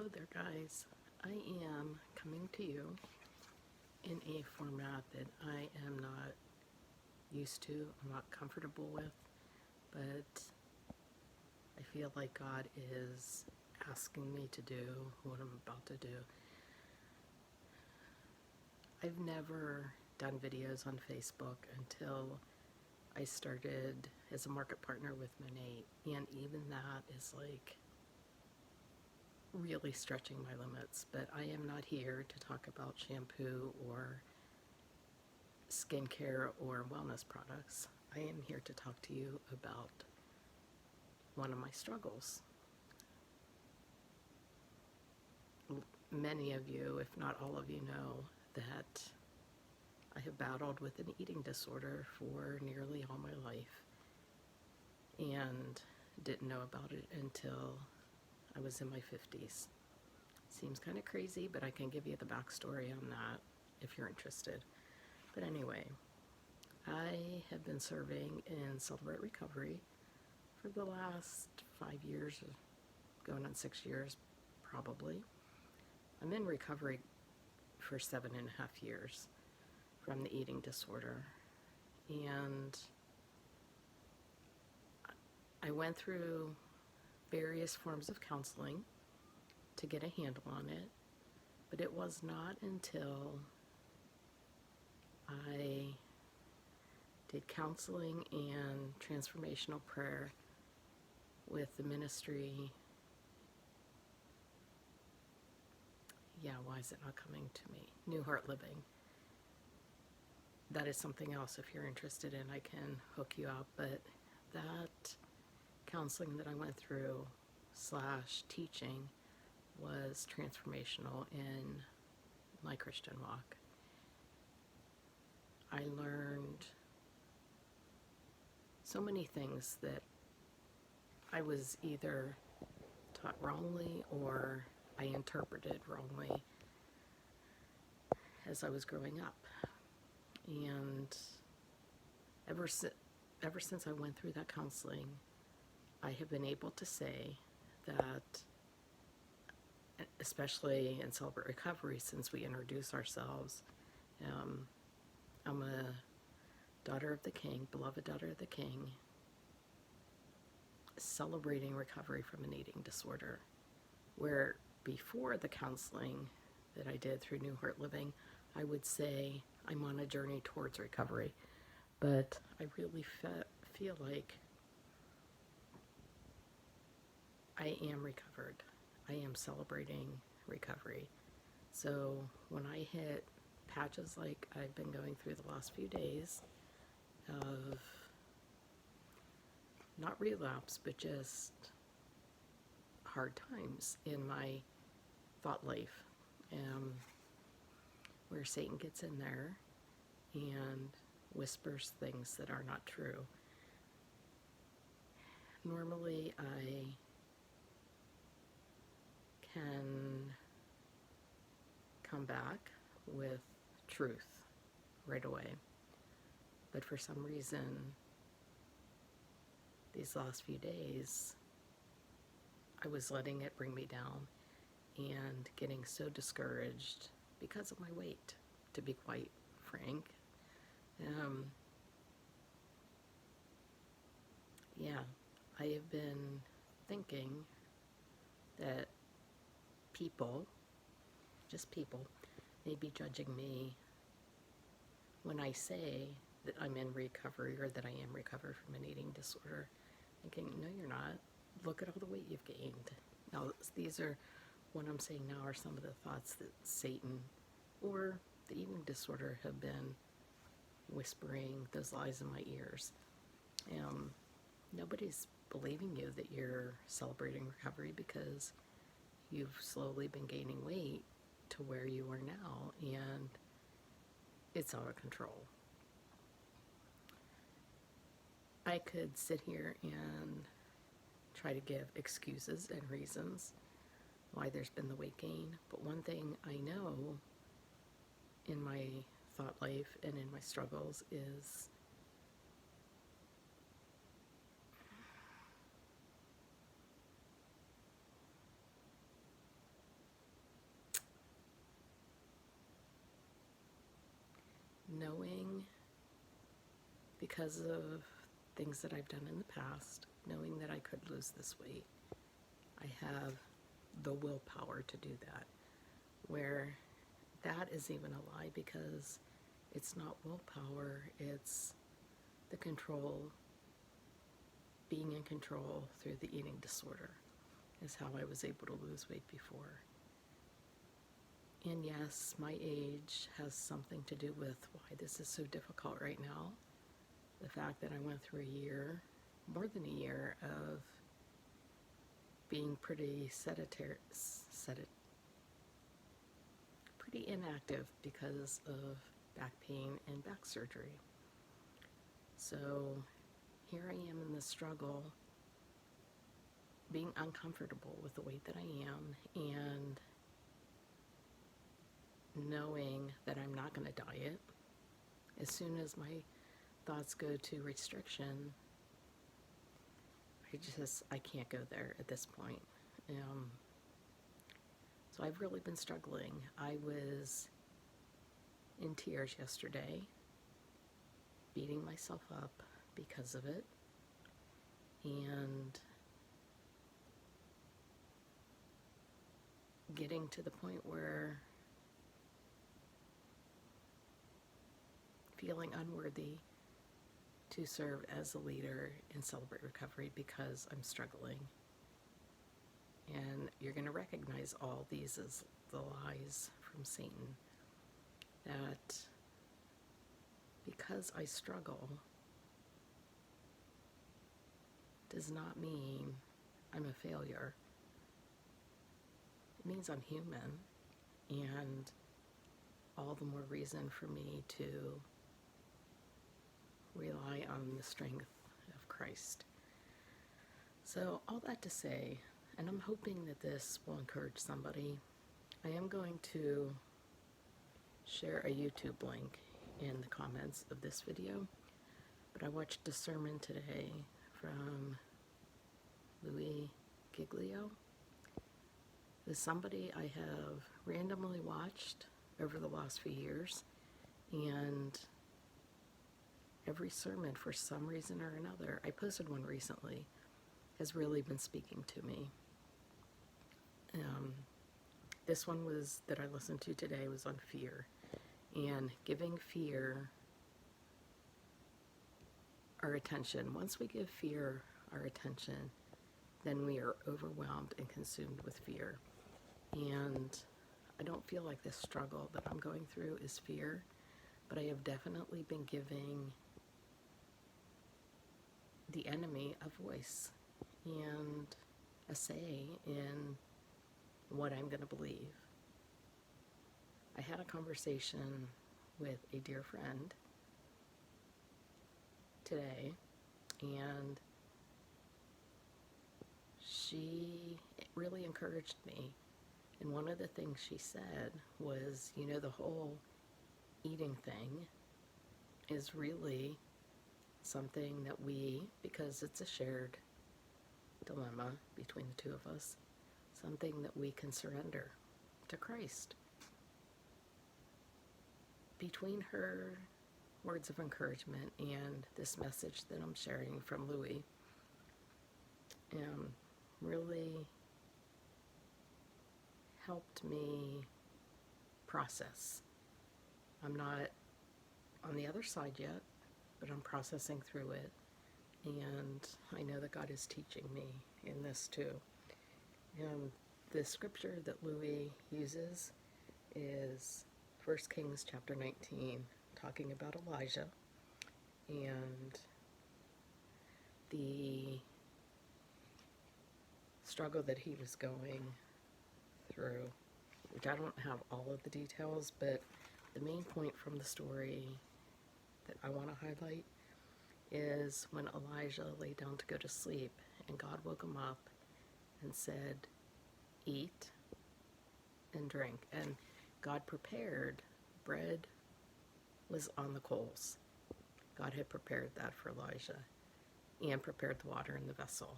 Hello there, guys. I am coming to you in a format that I am not used to, I'm not comfortable with, but I feel like God is asking me to do what I'm about to do. I've never done videos on Facebook until I started as a market partner with Monet, and even that is like really stretching my limits. But I am not here to talk about shampoo or skincare or wellness products. I am here to talk to you about one of my struggles. Many of you, if not all of you, know that I have battled with an eating disorder for nearly all my life and didn't know about it until I was in my 50s. Seems kind of crazy, but I can give you the backstory on that if you're interested. But anyway, I have been serving in Celebrate Recovery for the last 5 years, going on 6 years probably. I'm in recovery for 7.5 years from the eating disorder, and I went through various forms of counseling to get a handle on it, but it was not until I did counseling and transformational prayer with the ministry. Why is it not coming to me? New Heart Living. That is something else if you're interested in, I can hook you up, but that counseling that I went through / teaching was transformational in my Christian walk. I learned so many things that I was either taught wrongly or I interpreted wrongly as I was growing up. And ever since I went through that counseling, I have been able to say that, especially in Celebrate Recovery, since we introduce ourselves, I'm a daughter of the King, beloved daughter of the King, celebrating recovery from an eating disorder, where before the counseling that I did through New Heart Living, I would say I'm on a journey towards recovery, but I really feel like I am recovered. I am celebrating recovery. So when I hit patches like I've been going through the last few days of not relapse, but just hard times in my thought life, where Satan gets in there and whispers things that are not true. Normally I can come back with truth right away, but for some reason these last few days I was letting it bring me down and getting so discouraged because of my weight, to be quite frank. I have been thinking that people, just people, may be judging me when I say that I'm in recovery or that I am recovered from an eating disorder, thinking, no, you're not. Look at all the weight you've gained. Now, these are, what I'm saying now are some of the thoughts that Satan or the eating disorder have been whispering those lies in my ears. Nobody's believing you that you're celebrating recovery because you've slowly been gaining weight to where you are now, and it's out of control. I could sit here and try to give excuses and reasons why there's been the weight gain, but one thing I know in my thought life and in my struggles is because of things that I've done in the past, knowing that I could lose this weight, I have the willpower to do that. Where that is even a lie, because it's not willpower, it's the control, being in control through the eating disorder is how I was able to lose weight before. And yes, my age has something to do with why this is so difficult right now. The fact that I went through a year, more than a year, of being pretty pretty inactive because of back pain and back surgery. So here I am in this struggle, being uncomfortable with the weight that I am, and knowing that I'm not going to diet. As soon as my thoughts go to restriction, I can't go there at this point. So I've really been struggling. I was in tears yesterday, beating myself up because of it, and getting to the point where feeling unworthy to serve as a leader in Celebrate Recovery because I'm struggling. And you're going to recognize all these as the lies from Satan, that because I struggle does not mean I'm a failure. It means I'm human, and all the more reason for me to rely on the strength of Christ. So all that to say, and I'm hoping that this will encourage somebody, I am going to share a YouTube link in the comments of this video, but I watched a sermon today from Louie, Giglio. This is somebody I have randomly watched over the last few years, and every sermon, for some reason or another, I posted one recently, has really been speaking to me. This one that I listened to today was on fear, and giving fear our attention. Once we give fear our attention, then we are overwhelmed and consumed with fear. And I don't feel like this struggle that I'm going through is fear, but I have definitely been giving the enemy a voice and a say in what I'm going to believe. I had a conversation with a dear friend today, and she really encouraged me. And one of the things she said was, the whole eating thing is really something that because it's a shared dilemma between the two of us, something that we can surrender to Christ. Between her words of encouragement and this message that I'm sharing from Louie, really helped me process. I'm not on the other side yet, but I'm processing through it, and I know that God is teaching me in this too. The scripture that Louie uses is 1 Kings chapter 19, talking about Elijah and the struggle that he was going through, which I don't have all of the details, but the main point from the story that I want to highlight is when Elijah lay down to go to sleep, and God woke him up and said, eat and drink. And God prepared bread, was on the coals. God had prepared that for Elijah and prepared the water in the vessel.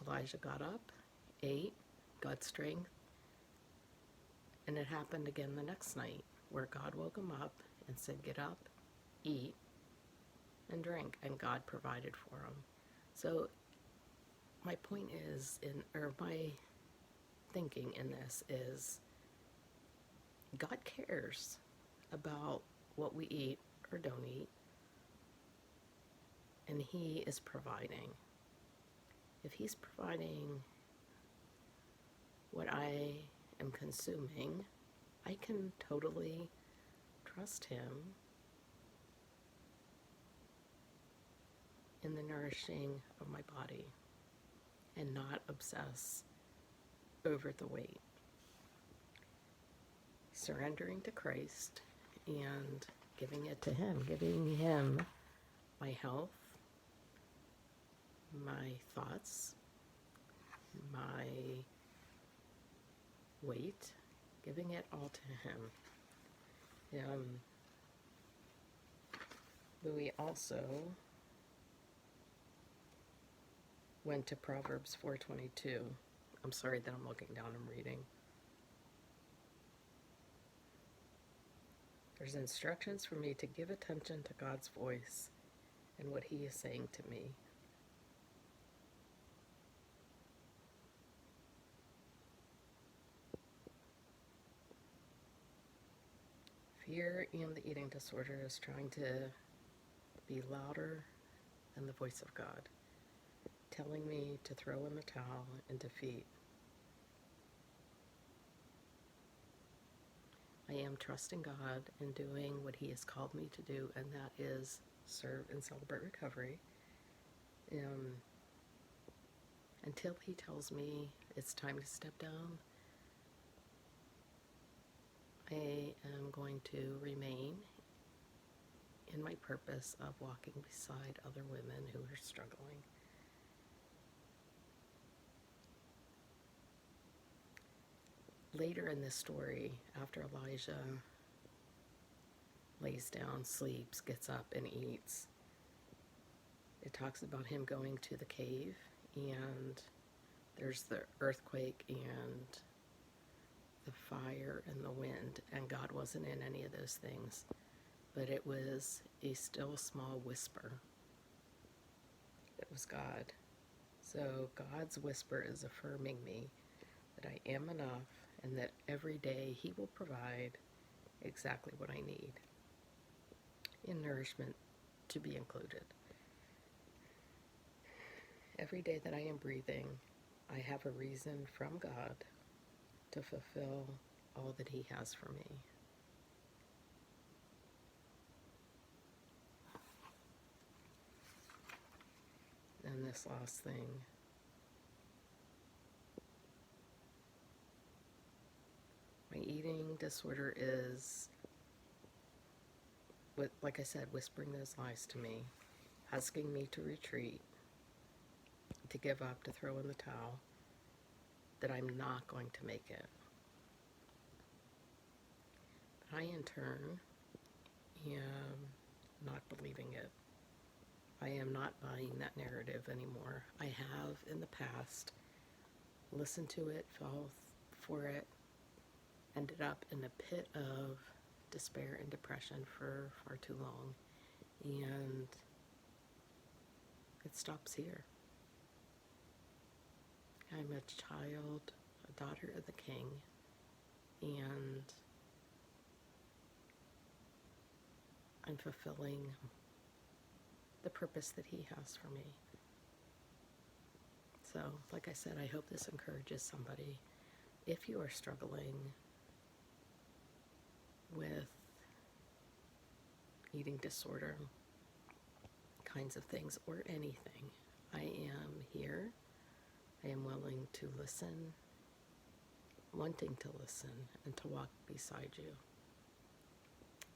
Elijah got up, ate, got strength, and it happened again the next night where God woke him up and said, get up, eat, and drink, and God provided for him. So my point is, or my thinking in this is, God cares about what we eat or don't eat, and he is providing. If he's providing what I am consuming, I can totally trust him in the nourishing of my body and not obsess over the weight. Surrendering to Christ and giving it to him, giving him my health, my thoughts, my weight, giving it all to him. Louie also went to Proverbs 4:22. I'm sorry that I'm looking down and reading. There's instructions for me to give attention to God's voice and what he is saying to me. Fear and the eating disorder is trying to be louder than the voice of God, telling me to throw in the towel and defeat. I am trusting God and doing what he has called me to do, and that is serve and celebrate recovery. Until he tells me it's time to step down, I am going to remain in my purpose of walking beside other women who are struggling. Later in this story, after Elijah lays down, sleeps, gets up, and eats, it talks about him going to the cave, and there's the earthquake and the fire and the wind, and God wasn't in any of those things, but it was a still small whisper. It was God. So God's whisper is affirming me that I am enough, and that every day he will provide exactly what I need, in nourishment to be included. Every day that I am breathing, I have a reason from God to fulfill all that he has for me. And this last thing, my eating disorder is, like I said, whispering those lies to me, asking me to retreat, to give up, to throw in the towel, that I'm not going to make it. I, in turn, am not believing it. I am not buying that narrative anymore. I have, in the past, listened to it, fell for it, ended up in a pit of despair and depression for far too long, and it stops here. I'm a child, a daughter of the King, and I'm fulfilling the purpose that he has for me. So, like I said, I hope this encourages somebody. If you are struggling with eating disorder kinds of things, or anything, I am here. I am willing to listen, wanting to listen, and to walk beside you.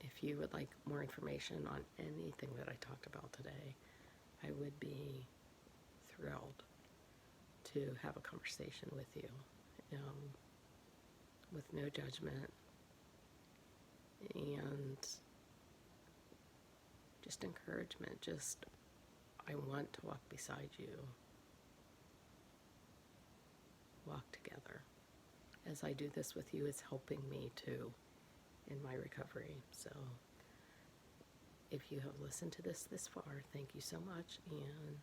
If you would like more information on anything that I talked about today, I would be thrilled to have a conversation with you, with no judgment, and just encouragement. Just, I want to walk beside you, walk together. As I do this with you, it's helping me too in my recovery. So If you have listened to this far, thank you so much, and